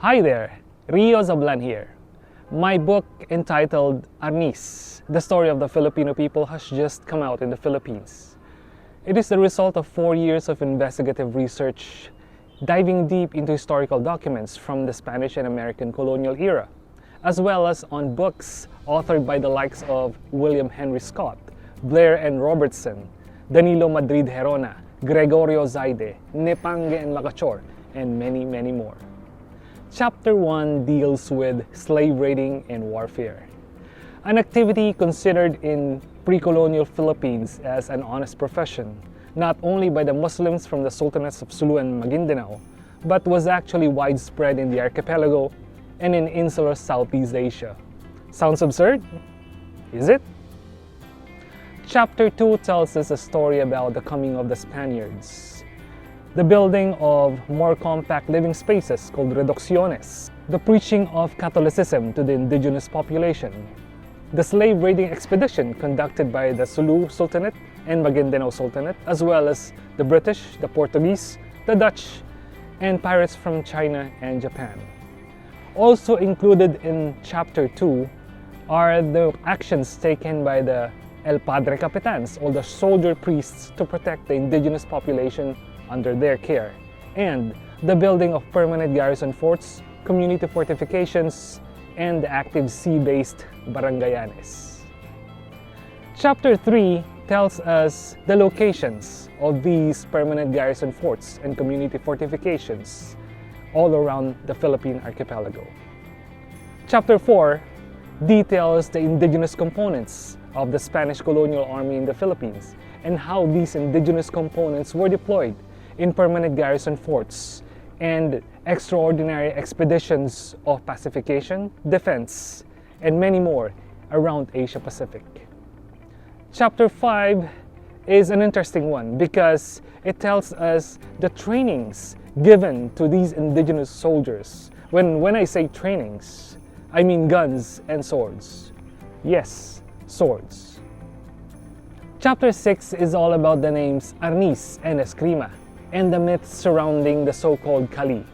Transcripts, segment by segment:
Hi there, Rhio Zablan here. My book entitled Arnis, The Story of the Filipino People has just come out in the Philippines. It is the result of 4 years of investigative research, diving deep into historical documents from the Spanish and American colonial era, as well as on books authored by the likes of William Henry Scott, Blair and Robertson, Danilo Madrid Herona, Gregorio Zaide, Nepangue and Macachor, and many, many more. Chapter 1 deals with slave raiding and warfare, an activity considered in pre-colonial Philippines as an honest profession, not only by the Muslims from the Sultanates of Sulu and Maguindanao, but was actually widespread in the archipelago and in insular Southeast Asia. Sounds absurd? Is it? Chapter 2 tells us a story about the coming of the Spaniards, the building of more compact living spaces called reducciones, the preaching of Catholicism to the indigenous population, the slave raiding expedition conducted by the Sulu Sultanate and Maguindanao Sultanate, as well as the British, the Portuguese, the Dutch, and pirates from China and Japan. Also included in Chapter 2 are the actions taken by the El Padre Capitans, or the soldier priests, to protect the indigenous population under their care, and the building of permanent garrison forts, community fortifications, and the active sea-based barangayanes. Chapter 3 tells us the locations of these permanent garrison forts and community fortifications all around the Philippine archipelago. Chapter 4 details the indigenous components of the Spanish colonial army in the Philippines and how these indigenous components were deployed in permanent garrison forts and extraordinary expeditions of pacification, defense, and many more around Asia Pacific. Chapter 5 is an interesting one because it tells us the trainings given to these indigenous soldiers. When I say trainings, I mean guns and swords. Yes, swords. Chapter 6 is all about the names Arnis and Eskrima and the myths surrounding the so-called Kali,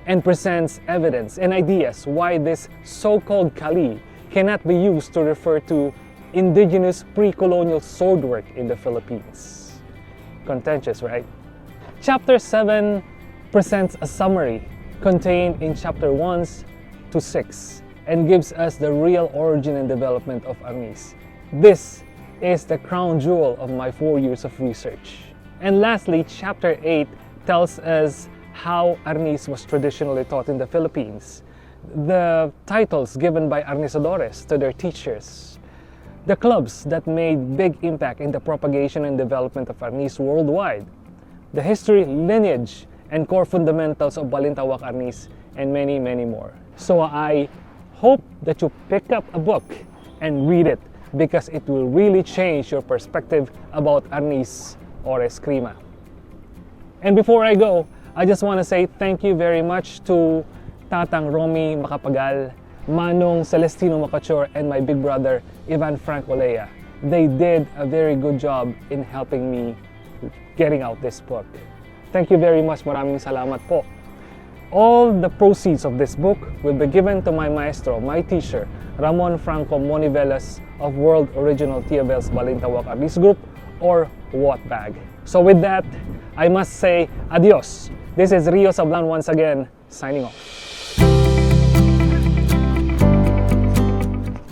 and presents evidence and ideas why this so-called Kali cannot be used to refer to indigenous pre-colonial swordwork in the Philippines. Contentious, right? Chapter 7 presents a summary contained in Chapter 1 to 6 and gives us the real origin and development of Arnis. This is the crown jewel of my 4 years of research. And lastly, Chapter 8 tells us how Arnis was traditionally taught in the Philippines, the titles given by Arnisadores to their teachers, the clubs that made big impact in the propagation and development of Arnis worldwide, the history, lineage, and core fundamentals of Balintawak Arnis, and many, many more. So I hope that you pick up a book and read it because it will really change your perspective about Arnis or Eskrima. And before I go, I just want to say thank you very much to Tatang Romy Macapagal, Manong Celestino Macachor, and my big brother Ivan Frank Olea. They did a very good job in helping me getting out this book. Thank you very much. Maraming salamat po. All the proceeds of this book will be given to my maestro, my teacher, Ramon Franco Monivelas of World Original Tiabels Balintawak Arnis Group, or WOTBAG. So with that, I must say adios. This is Rhio Zablan once again, signing off.